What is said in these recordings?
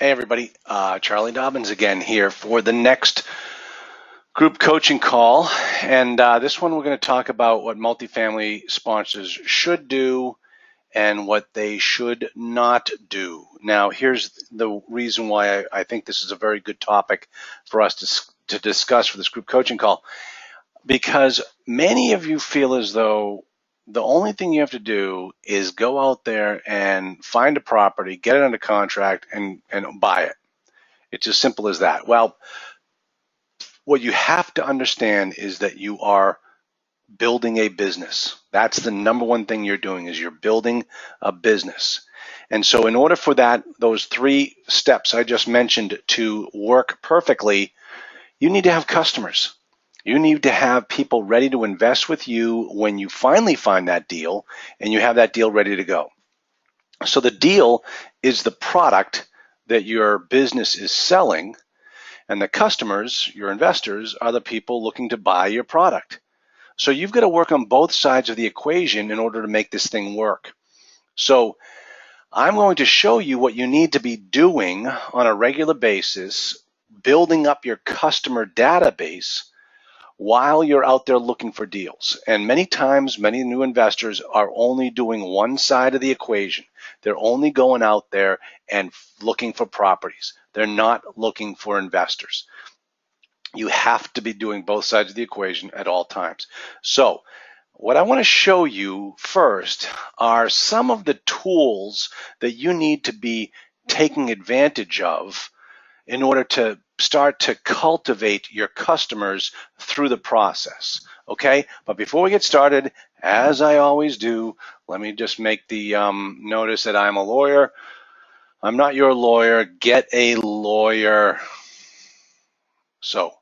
Hey everybody, Charlie Dobbins again here for the next group coaching call. And this one we're going to talk about what multifamily sponsors should do and what they should not do. Now, here's the reason why I think this is a very good topic for us to discuss for this group coaching call. Because many of you feel as though the only thing you have to do is go out there and find a property, get it under contract, and buy it. It's as simple as that. Well, what you have to understand is that you are building a business. That's the number one thing you're doing, is you're building a business. And so in order for those 3 steps I just mentioned to work perfectly, you need to have customers. You need to have people ready to invest with you when you finally find that deal and you have that deal ready to go. So the deal is the product that your business is selling, and the customers, your investors, are the people looking to buy your product. So you've got to work on both sides of the equation in order to make this thing work. So I'm going to show you what you need to be doing on a regular basis, building up your customer database while you're out there looking for deals. And many times, many new investors are only doing one side of the equation. They're only going out there and looking for properties. They're not looking for investors. You have to be doing both sides of the equation at all times. So what I want to show you first are some of the tools that you need to be taking advantage of in order to start to cultivate your customers through the process. Okay, but before we get started, as I always do, let me just make the notice that I'm a lawyer. I'm not your lawyer. Get a lawyer. So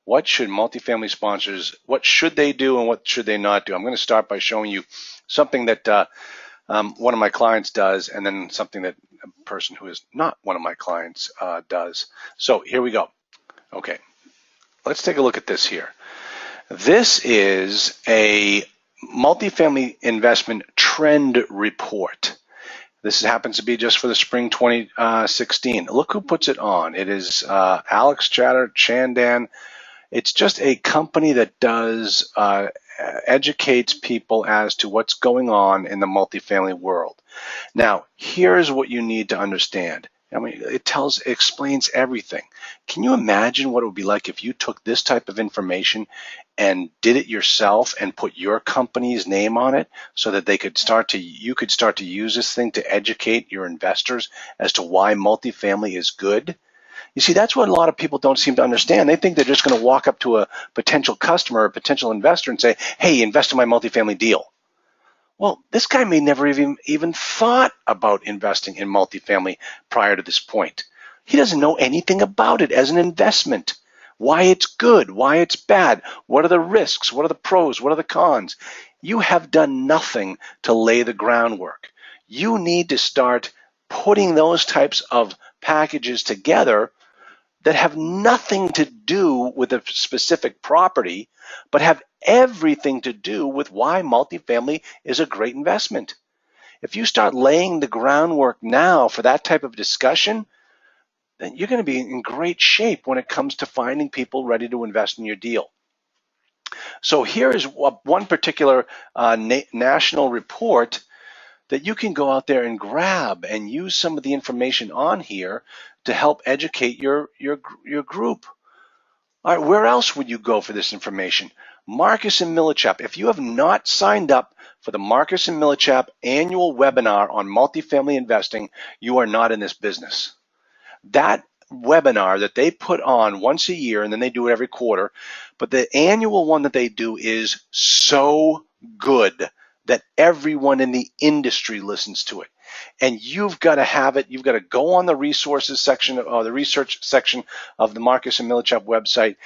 what should multifamily sponsors, what should they do and what should they not do? I'm going to start by showing you something that one of my clients does, and then something that a person who is not one of my clients does. So here we go. Okay, let's take a look at this here. This is a multifamily investment trend report. This happens to be just for the spring 2016. Look who puts it on. It is Alex Chandan. It's just a company that does educates people as to what's going on in the multifamily world. Now, here's what you need to understand. I mean, it explains everything. Can you imagine what it would be like if you took this type of information and did it yourself and put your company's name on it so that you could start to use this thing to educate your investors as to why multifamily is good? You see, that's what a lot of people don't seem to understand. They think they're just going to walk up to a potential customer or a potential investor and say, hey, invest in my multifamily deal. Well, this guy may never even thought about investing in multifamily prior to this point. He doesn't know anything about it as an investment, why it's good, why it's bad, what are the risks, what are the pros, what are the cons. You have done nothing to lay the groundwork. You need to start putting those types of packages together that have nothing to do with a specific property, but have everything to do with why multifamily is a great investment. If you start laying the groundwork now for that type of discussion, then you're going to be in great shape when it comes to finding people ready to invest in your deal. So here is one particular national report that you can go out there and grab and use some of the information on here to help educate your group. All right, where else would you go for this information? Marcus and Millichap. If you have not signed up for the Marcus and Millichap annual webinar on multifamily investing, you are not in this business. That webinar that they put on once a year, and then they do it every quarter, but the annual one that they do is so good that everyone in the industry listens to it. And you've got to have it. You've got to go on the resources section or the research section of the Marcus and Millichap website,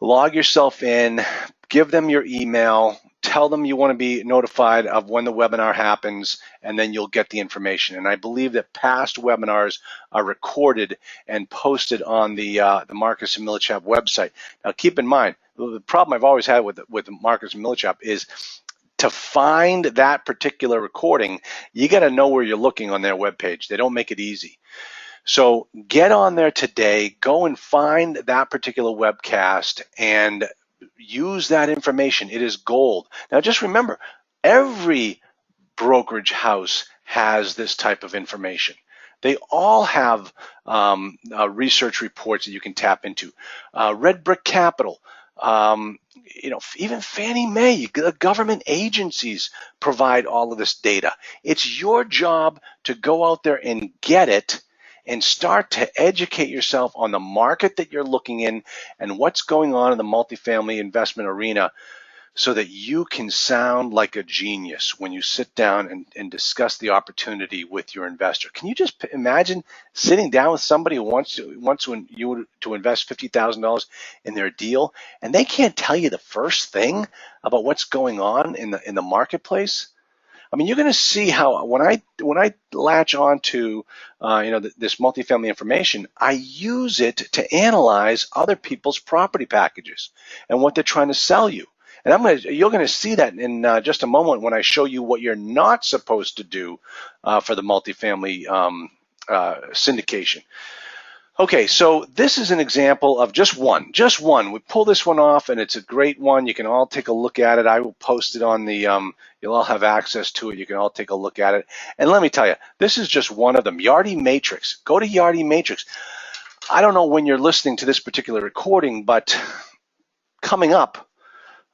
log yourself in, give them your email, tell them you want to be notified of when the webinar happens, and then you'll get the information. And I believe that past webinars are recorded and posted on the Marcus and Millichap website. Now, keep in mind, the problem I've always had with Marcus and Millichap is to find that particular recording, you got to know where you're looking on their webpage. They don't make it easy. So get on there today, go and find that particular webcast and use that information. It is gold. Now just remember, every brokerage house has this type of information. They all have research reports that you can tap into. Red Brick Capital, even Fannie Mae, the government agencies provide all of this data. It's your job to go out there and get it and start to educate yourself on the market that you're looking in and what's going on in the multifamily investment arena, so that you can sound like a genius when you sit down and discuss the opportunity with your investor. Can you just imagine sitting down with somebody who wants you to invest $50,000 in their deal, and they can't tell you the first thing about what's going on in the marketplace? I mean, you're going to see how when I latch on to this multifamily information, I use it to analyze other people's property packages and what they're trying to sell you. And you're going to see that in just a moment when I show you what you're not supposed to do for the multifamily syndication. Okay, so this is an example of just one. We pull this one off, and it's a great one. You can all take a look at it. I will post it on the, you'll all have access to it. You can all take a look at it. And let me tell you, this is just one of them. Yardi Matrix. Go to Yardi Matrix. I don't know when you're listening to this particular recording, but coming up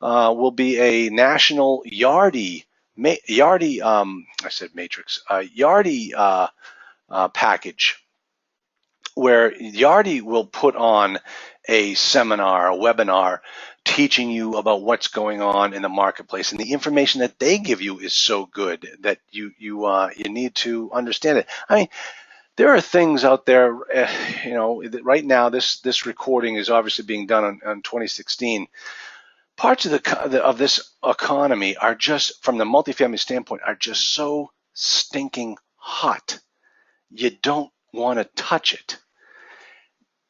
will be a national Yardi package, where Yardi will put on a seminar, a webinar, teaching you about what's going on in the marketplace, and the information that they give you is so good that you need to understand it. I mean, there are things out there, right now. This recording is obviously being done on 2016. Parts of this economy are just, from the multifamily standpoint, are just so stinking hot. You don't want to touch it.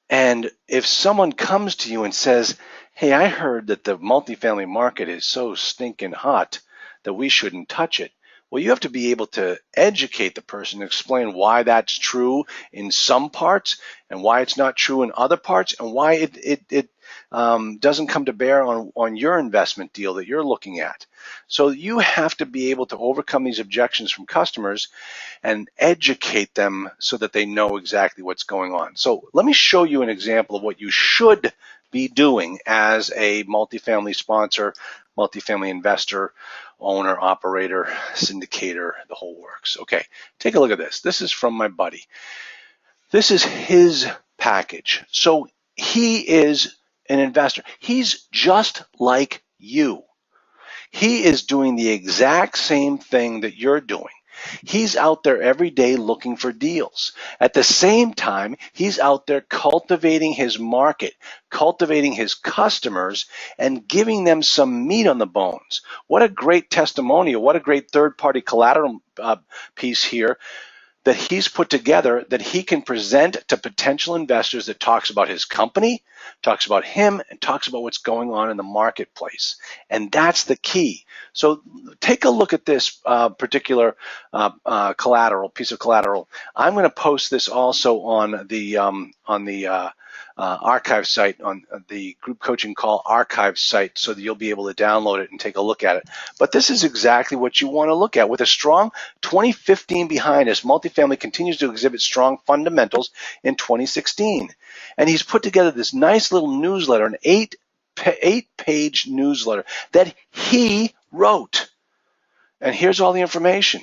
And if someone comes to you and says, hey, I heard that the multifamily market is so stinking hot that we shouldn't touch it, well, you have to be able to educate the person, explain why that's true in some parts and why it's not true in other parts, and why it doesn't come to bear on your investment deal that you're looking at. So you have to be able to overcome these objections from customers and educate them so that they know exactly what's going on. So let me show you an example of what you should be doing as a multifamily sponsor, multifamily investor, owner, operator, syndicator, the whole works. Okay, take a look at this. This is from my buddy. This is his package. So he is an investor. He's just like you. He is doing the exact same thing that you're doing. He's out there every day looking for deals. At the same time, he's out there cultivating his market, cultivating his customers, and giving them some meat on the bones. What a great testimonial. What a great third-party collateral piece here that he's put together that he can present to potential investors, that talks about his company, talks about him, and talks about what's going on in the marketplace. And that's the key. So take a look at this particular piece of collateral. I'm going to post this also on the archive site, on the group coaching call archive site, so that you'll be able to download it and take a look at it. But this is exactly what you want to look at. With a strong 2015 behind us, multifamily continues to exhibit strong fundamentals in 2016. And he's put together this nice little newsletter, an eight-page newsletter that he wrote. And here's all the information,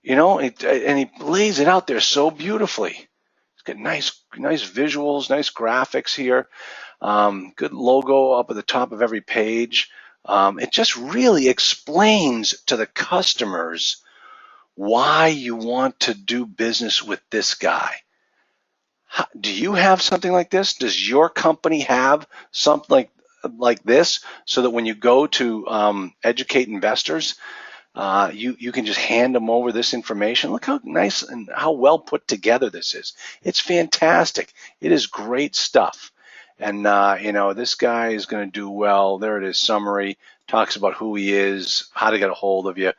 and he lays it out there so beautifully. It's got nice visuals, nice graphics here, good logo up at the top of every page. It just really explains to the customers why you want to do business with this guy. Do you have something like this? Does your company have something like this, so that when you go to educate investors, you can just hand them over this information? Look how nice and how well put together this is. It's fantastic. It is great stuff. And this guy is going to do well. There it is, summary. Talks about who he is, how to get a hold of you.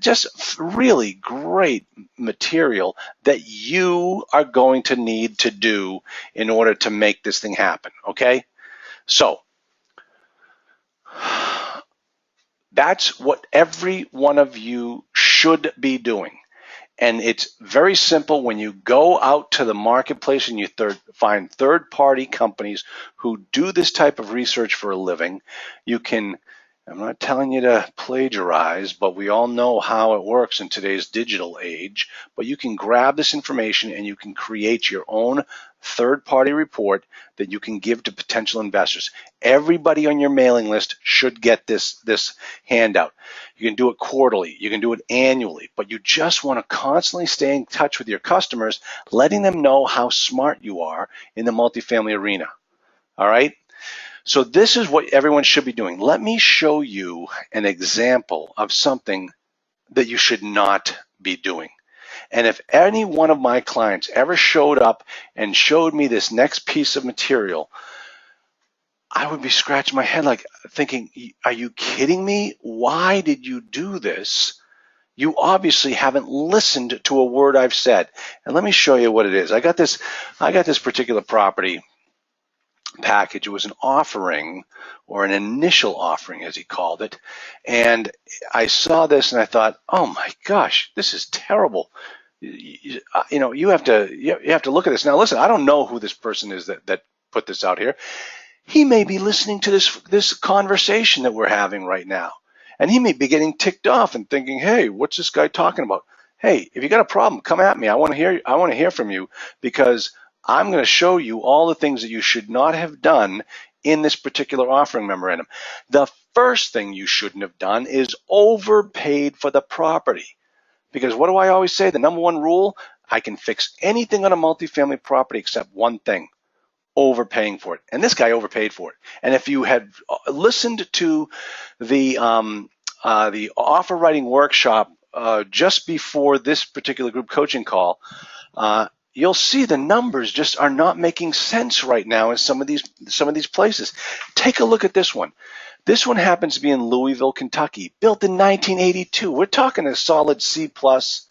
Just really great material that you are going to need to do in order to make this thing happen, okay? So that's what every one of you should be doing. And it's very simple. When you go out to the marketplace and you find third-party companies who do this type of research for a living, you can, I'm not telling you to plagiarize, but we all know how it works in today's digital age. But you can grab this information and you can create your own third-party report that you can give to potential investors. Everybody on your mailing list should get this handout. You can do it quarterly, you can do it annually, but you just want to constantly stay in touch with your customers, letting them know how smart you are in the multifamily arena. All right? So this is what everyone should be doing. Let me show you an example of something that you should not be doing. And if any one of my clients ever showed up and showed me this next piece of material, I would be scratching my head like thinking, are you kidding me? Why did you do this? You obviously haven't listened to a word I've said. And let me show you what it is. I got this particular property package. It was an offering, or an initial offering as he called it. And I saw this and I thought, oh my gosh, this is terrible. You have to look at this. Now listen, I don't know who this person is that put this out here. He may be listening to this conversation that we're having right now. And he may be getting ticked off and thinking, hey, what's this guy talking about? Hey, if you got a problem, come at me. I want to hear from you, because I'm going to show you all the things that you should not have done in this particular offering memorandum. The first thing you shouldn't have done is overpaid for the property. Because what do I always say? The number one rule, I can fix anything on a multifamily property except one thing: overpaying for it. And this guy overpaid for it. And if you had listened to the offer writing workshop just before this particular group coaching call, you'll see the numbers just are not making sense right now in some of these places. Take a look at this one. This one happens to be in Louisville, Kentucky, built in 1982. We're talking a solid C+ product.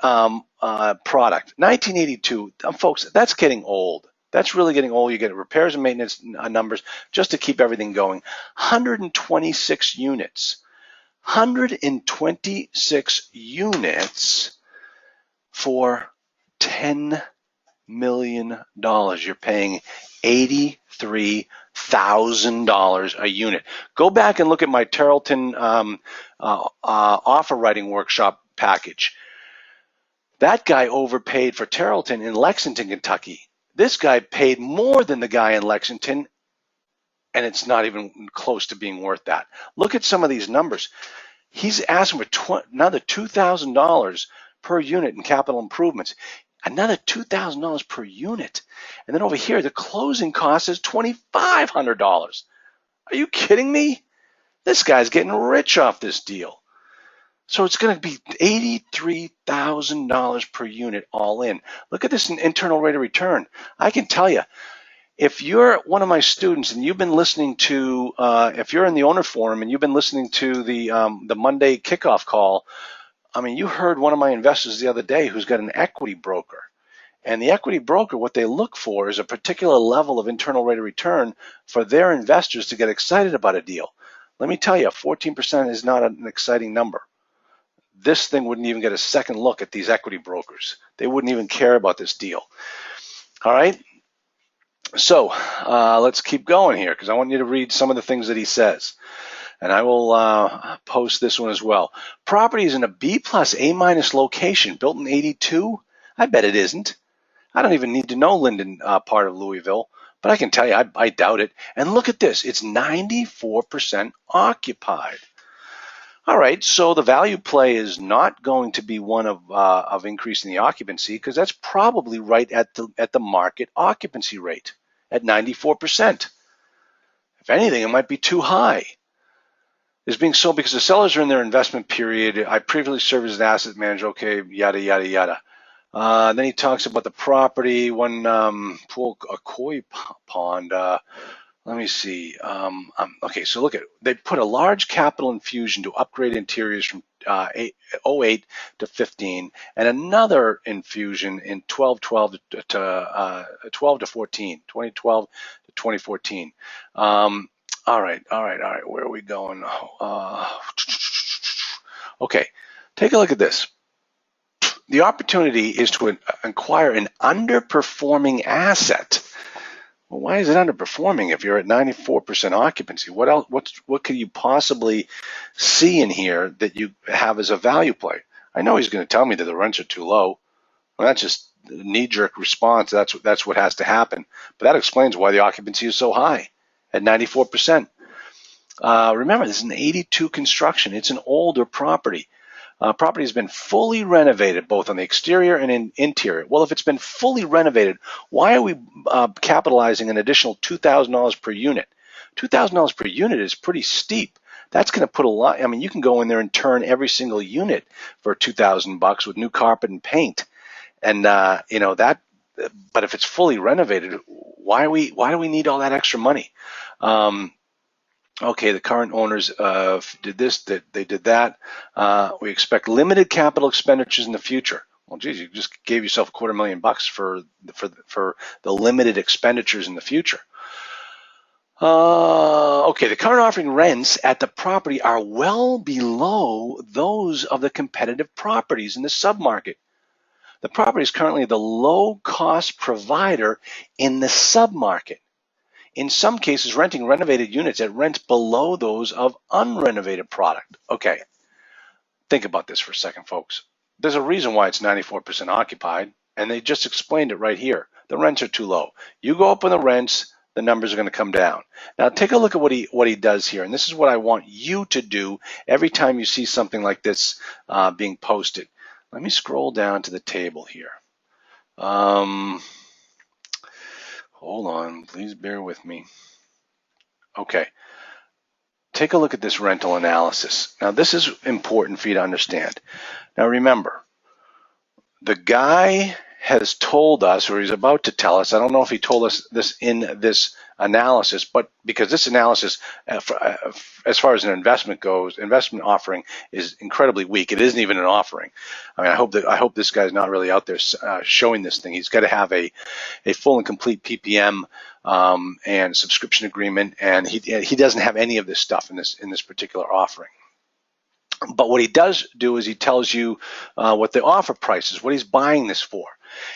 1982, folks, that's getting old. That's really getting old. You get repairs and maintenance numbers just to keep everything going. 126 units. 126 units for $10 million. You're paying $83,000 a unit. Go back and look at my Tarleton offer writing workshop package. That guy overpaid for Tarleton in Lexington, Kentucky. This guy paid more than the guy in Lexington, and it's not even close to being worth that. Look at some of these numbers. He's asking for another $2,000 per unit in capital improvements. Another $2,000 per unit. And then over here, the closing cost is $2,500. Are you kidding me? This guy's getting rich off this deal. So it's going to be $83,000 per unit all in. Look at this internal rate of return. I can tell you, if you're one of my students and you've been listening to, if you're in the owner forum and you've been listening to the Monday kickoff call, I mean, you heard one of my investors the other day who's got an equity broker. And the equity broker, what they look for is a particular level of internal rate of return for their investors to get excited about a deal. Let me tell you, 14% is not an exciting number. This thing wouldn't even get a second look at these equity brokers. They wouldn't even care about this deal. All right. So let's keep going here, because I want you to read some of the things that he says. And I will post this one as well. Property is in a B+ A- location, built in 82. I bet it isn't. I don't even need to know Linden part of Louisville, but I can tell you I doubt it. And look at this. It's 94% occupied. All right, so the value play is not going to be one of increasing the occupancy, because that's probably right at the market occupancy rate at 94%. If anything, it might be too high. It's being sold because the sellers are in their investment period. I previously served as an asset manager. Okay, yada yada yada. Then he talks about the property, one pool, a koi pond. Let me see. Okay, so look at, they put a large capital infusion to upgrade interiors from 08 to 15, and another infusion in 12 to 14, 2012 to 2014. All right. Where are we going? Okay, take a look at this. The opportunity is to acquire an underperforming asset. Well, why is it underperforming if you're at 94% occupancy? What else? What could you possibly see in here that you have as a value play? I know he's going to tell me that the rents are too low. Well, that's just a knee-jerk response. That's what has to happen. But that explains why the occupancy is so high at 94%. Remember, this is an 82 construction. It's an older property. Property has been fully renovated, both on the exterior and in interior. Well, if it's been fully renovated, why are we capitalizing an additional $2,000 per unit? $2,000 per unit is pretty steep. That's going to put a lot. I mean, you can go in there and turn every single unit for $2,000 with new carpet and paint, and you know that. But if it's fully renovated, why do we need all that extra money? Okay, the current owners did this, they did that. We expect limited capital expenditures in the future. Well, geez, you just gave yourself $250,000 for the limited expenditures in the future. Okay, the current offering rents at the property are well below those of the competitive properties in the submarket. The property is currently the low-cost provider in the submarket. In some cases, renting renovated units at rents below those of unrenovated product. Okay, think about this for a second, folks. There's a reason why it's 94% occupied, and they just explained it right here. The rents are too low. You go up on the rents, the numbers are going to come down. Now, take a look at what he does here, and this is what I want you to do every time you see something like this being posted. Let me scroll down to the table here. Hold on, please bear with me. Okay, take a look at this rental analysis. Now, this is important for you to understand. Now, remember, the guy has told us, or he's about to tell us, I don't know if he told us this in this analysis, but because this analysis, as far as an investment goes, investment offering is incredibly weak. It isn't even an offering. I mean, I hope this guy's not really out there showing this thing. He's got to have a full and complete PPM and subscription agreement, and he doesn't have any of this stuff in this particular offering. But what he does do is he tells you what the offer price is, what he's buying this for.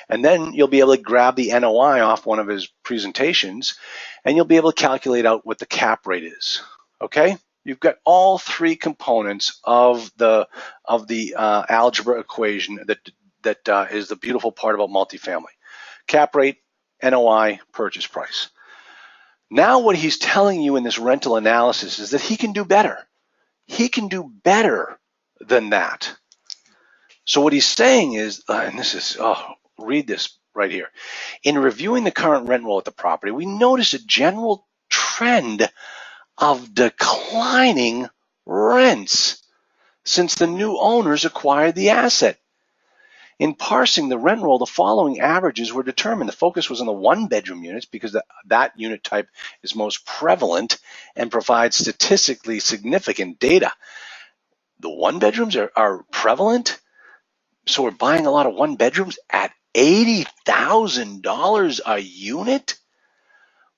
And then you'll be able to grab the NOI off one of his presentations, and you'll be able to calculate out what the cap rate is. Okay? You've got all three components of the algebra equation that is the beautiful part about multifamily. Cap rate, NOI, purchase price. Now what he's telling you in this rental analysis is that he can do better. He can do better than that. So what he's saying is, and this is, read this right here. In reviewing the current rent roll at the property, we noticed a general trend of declining rents since the new owners acquired the asset. In parsing the rent roll, the following averages were determined. The focus was on the one-bedroom units because that unit type is most prevalent and provides statistically significant data. The one-bedrooms are prevalent, so we're buying a lot of one-bedrooms at $80,000 a unit?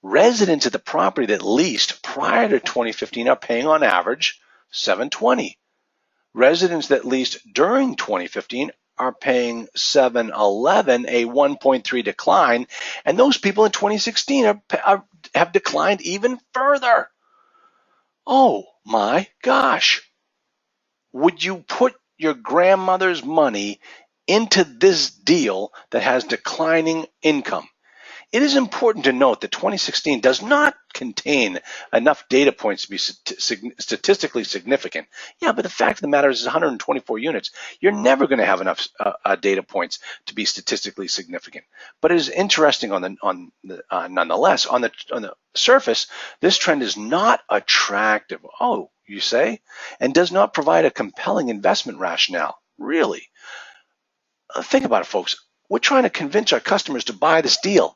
Residents at the property that leased prior to 2015 are paying on average $720. Residents that leased during 2015 are paying $711, a 1.3 decline, and those people in 2016 have declined even further. Oh my gosh. Would you put your grandmother's money into this deal that has declining income? It is important to note that 2016 does not contain enough data points to be statistically significant. Yeah, but the fact of the matter is 124 units. You're never going to have enough data points to be statistically significant. But it is interesting nonetheless. On the surface, this trend is not attractive. Oh, you say? And does not provide a compelling investment rationale. Really? Think about it, folks. We're trying to convince our customers to buy this deal.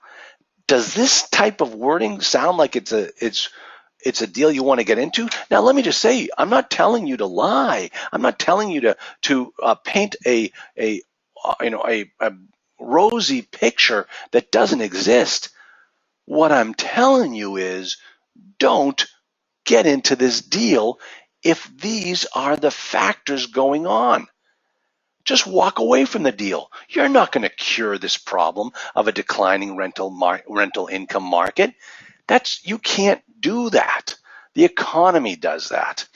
Does this type of wording sound like it's a deal you want to get into? Now, let me just say, I'm not telling you to lie. I'm not telling you to paint a rosy picture that doesn't exist. What I'm telling you is, don't get into this deal if these are the factors going on. Just walk away from the deal. You're not going to cure this problem of a declining rental income market. You can't do that. The economy does that,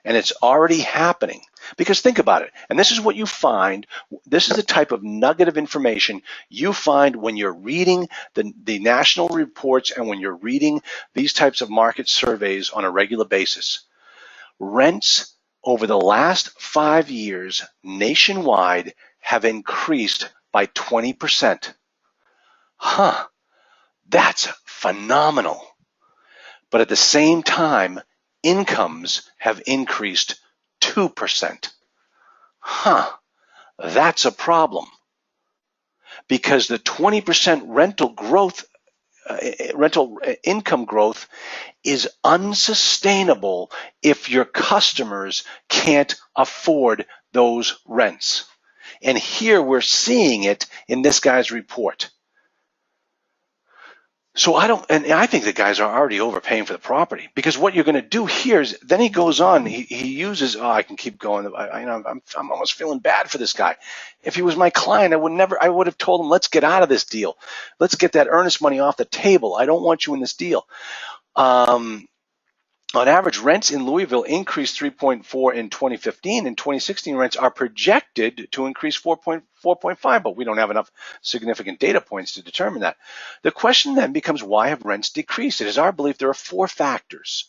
and it's already happening. Because think about it, and this is what you find. This is the type of nugget of information you find when you're reading the national reports and when you're reading these types of market surveys on a regular basis. Rents over the last 5 years nationwide have increased by 20%. That's phenomenal. But at the same time, incomes have increased 2%. That's a problem. Because the 20% rental income growth is unsustainable if your customers can't afford those rents. And here we're seeing it in this guy's report. So I think the guys are already overpaying for the property, because what you're going to do here is, then he goes on, he uses, I can keep going. I'm almost feeling bad for this guy. If he was my client, I would have told him, let's get out of this deal. Let's get that earnest money off the table. I don't want you in this deal. On average, rents in Louisville increased 3.4 in 2015. In 2016, rents are projected to increase 4.5, but we don't have enough significant data points to determine that. The question then becomes, why have rents decreased? It is our belief there are 4 factors.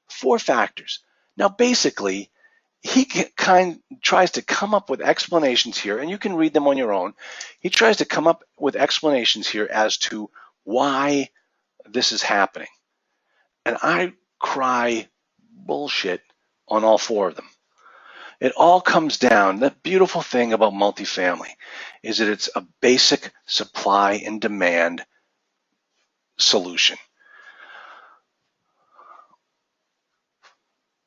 4 factors. Now, basically, he tries to come up with explanations here, and you can read them on your own. He tries to come up with explanations here as to why this is happening. And I cry bullshit on all 4 of them. It all comes down, the beautiful thing about multifamily is that it's a basic supply and demand solution.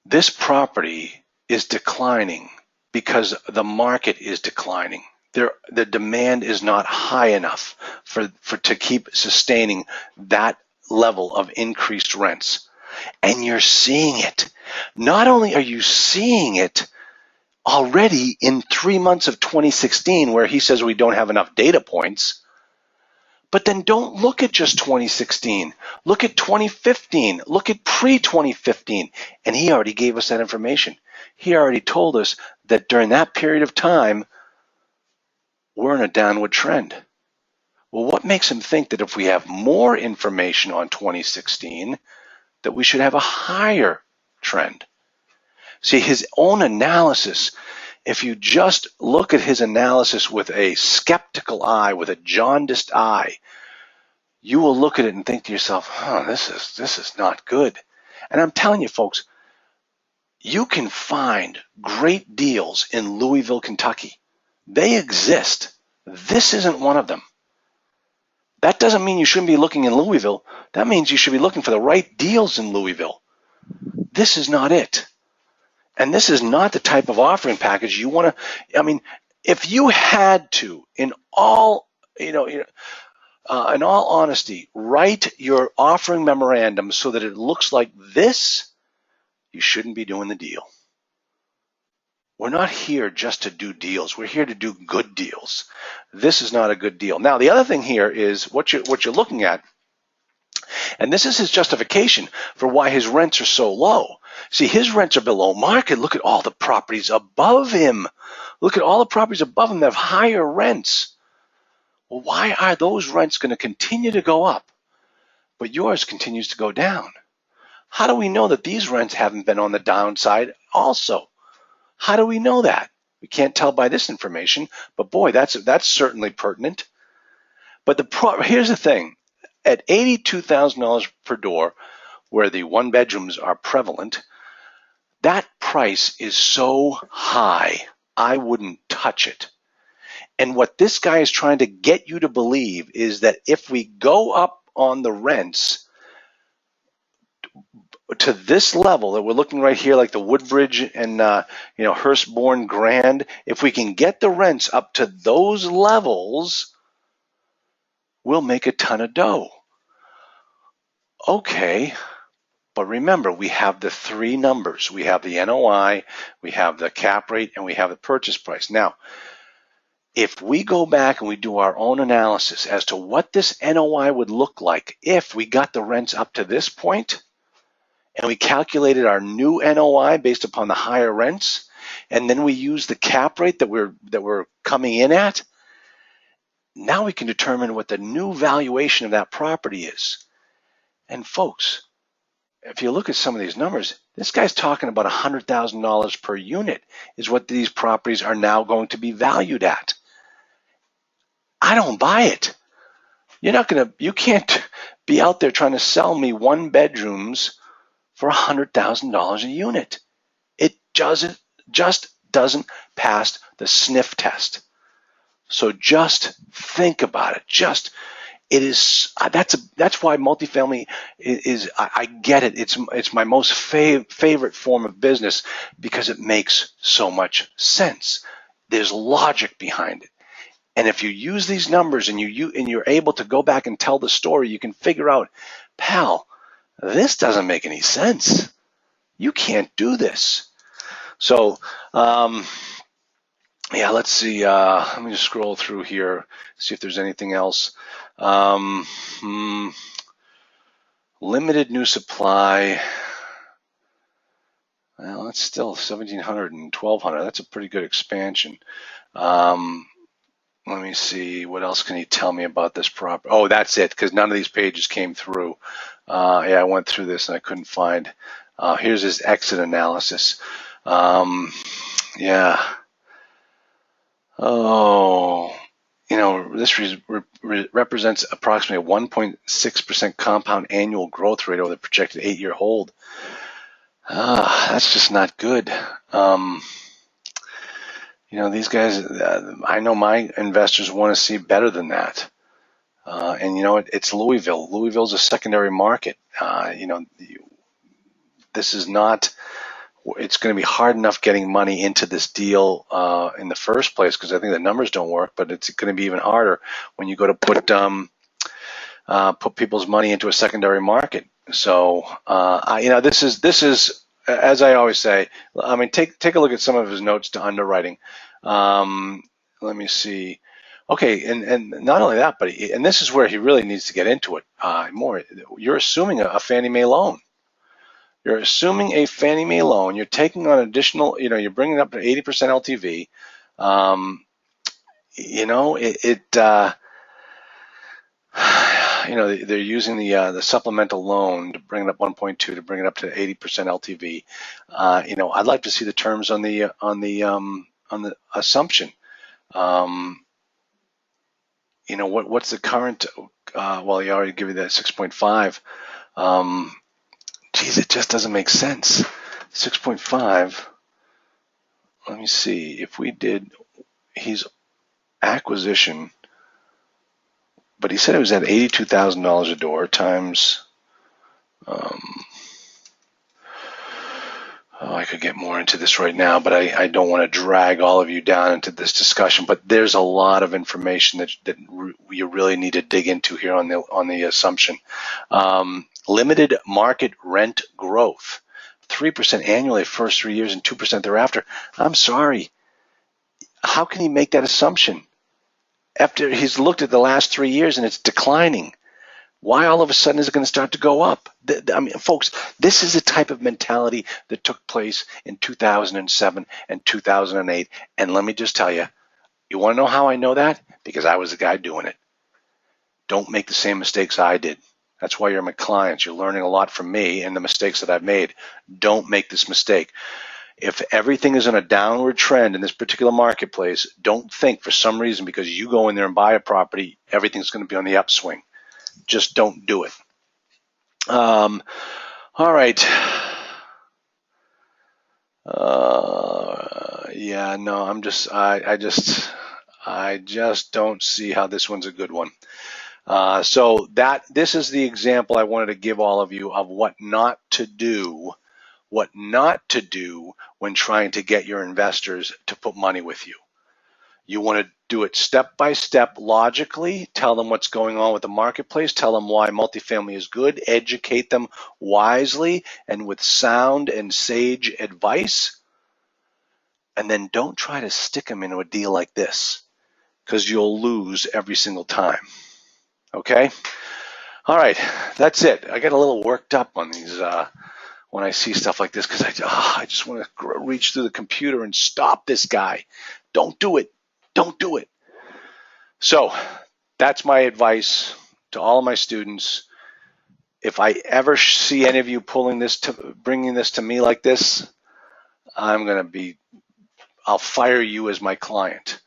This property is declining because the market is declining. The demand is not high enough to keep sustaining that level of increased rents. And you're seeing it. Not only are you seeing it already in 3 months of 2016, where he says we don't have enough data points, but then don't look at just 2016. Look at 2015. Look at pre-2015. And he already gave us that information. He already told us that during that period of time, we're in a downward trend. Well, what makes him think that if we have more information on 2016, that we should have a higher trend? See, his own analysis, if you just look at his analysis with a skeptical eye, with a jaundiced eye, you will look at it and think to yourself, this is not good. And I'm telling you, folks, you can find great deals in Louisville, Kentucky. They exist. This isn't one of them. That doesn't mean you shouldn't be looking in Louisville. That means you should be looking for the right deals in Louisville. This is not it. And this is not the type of offering package you want to, if you had to, in all honesty, write your offering memorandum so that it looks like this, you shouldn't be doing the deal. We're not here just to do deals. We're here to do good deals. This is not a good deal. Now, the other thing here is what you're looking at, and this is his justification for why his rents are so low. See, his rents are below market. Look at all the properties above him. Look at all the properties above him that have higher rents. Well, why are those rents going to continue to go up, but yours continues to go down? How do we know that these rents haven't been on the downside also? How do we know that? We can't tell by this information, but boy, that's certainly pertinent. But here's the thing. At $82,000 per door, where the 1-bedrooms are prevalent, that price is so high, I wouldn't touch it. And what this guy is trying to get you to believe is that if we go up on the rents to this level that we're looking right here, like the Woodbridge and Hurstbourne Grand, if we can get the rents up to those levels, we'll make a ton of dough. Okay, but remember, we have the three numbers. We have the NOI, we have the cap rate, and we have the purchase price. Now, if we go back and we do our own analysis as to what this NOI would look like if we got the rents up to this point, and we calculated our new NOI based upon the higher rents, and then we use the cap rate that we're coming in at, now we can determine what the new valuation of that property is. And folks, if you look at some of these numbers, this guy's talking about $100,000 per unit is what these properties are now going to be valued at. I don't buy it. You can't be out there trying to sell me one bedrooms for $100,000 a unit. It just doesn't pass the sniff test. So just think about it. That's why multifamily is I get it. It's my most favorite form of business because it makes so much sense. There's logic behind it. And if you use these numbers and you're able to go back and tell the story, you can figure out, pal, this doesn't make any sense. You can't do this. So, yeah, let's see. Let me just scroll through here, see if there's anything else. Limited new supply. Well, that's still 1,700 and 1,200. That's a pretty good expansion. Let me see. What else can you tell me about this property? Oh, that's it, because none of these pages came through. Yeah, I went through this and I couldn't find. Here's his exit analysis. Yeah. Oh, this represents approximately a 1.6% compound annual growth rate over the projected 8-year hold. That's just not good. These guys, I know my investors want to see better than that. And it's Louisville. Louisville's a secondary market. This is not, it's going to be hard enough getting money into this deal in the first place because I think the numbers don't work, but it's going to be even harder when you go to put people's money into a secondary market. So, this is, as I always say, I mean, take a look at some of his notes to underwriting. Let me see. Okay, and not only that, but and this is where he really needs to get into it more. You're assuming a Fannie Mae loan. You're assuming a Fannie Mae loan. You're taking on additional. You're bringing it up to 80% LTV. They're using the supplemental loan to bring it up 1.2 to bring it up to 80% LTV. I'd like to see the terms on the assumption. What's the current? Well, he already give you that 6.5. Geez, it just doesn't make sense. 6.5. Let me see if we did. He's acquisition. But he said it was at $82,000 a door times. I could get more into this right now, but I don't want to drag all of you down into this discussion. But there's a lot of information that you really need to dig into here on the assumption. Limited market rent growth, 3% annually first 3 years and 2% thereafter. I'm sorry. How can he make that assumption? After he's looked at the last 3 years and it's declining, why all of a sudden is it going to start to go up? I mean, folks, this is the type of mentality that took place in 2007 and 2008. And let me just tell you, you want to know how I know that? Because I was the guy doing it. Don't make the same mistakes I did. That's why you're my clients. You're learning a lot from me and the mistakes that I've made. Don't make this mistake. If everything is on a downward trend in this particular marketplace, don't think for some reason because you go in there and buy a property, everything's going to be on the upswing. Just don't do it. All right. Yeah, no, I just don't see how this one's a good one. So this is the example I wanted to give all of you of what not to do when trying to get your investors to put money with you. You want to do it step by step, logically, tell them what's going on with the marketplace, tell them why multifamily is good, educate them wisely and with sound and sage advice, and then don't try to stick them into a deal like this, because you'll lose every single time. Okay? All right, that's it. I get a little worked up on these when I see stuff like this, because I just want to reach through the computer and stop this guy. Don't do it. Don't do it. So that's my advice to all of my students. If I ever see any of you bringing this to me like this, I'll fire you as my client.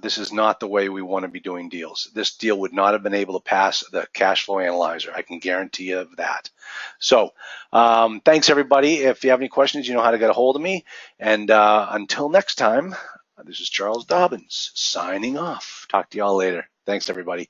This is not the way we want to be doing deals. This deal would not have been able to pass the cash flow analyzer. I can guarantee you of that. So thanks, everybody. If you have any questions, you know how to get a hold of me. And until next time, this is Charles Dobbins signing off. Talk to y'all later. Thanks, everybody.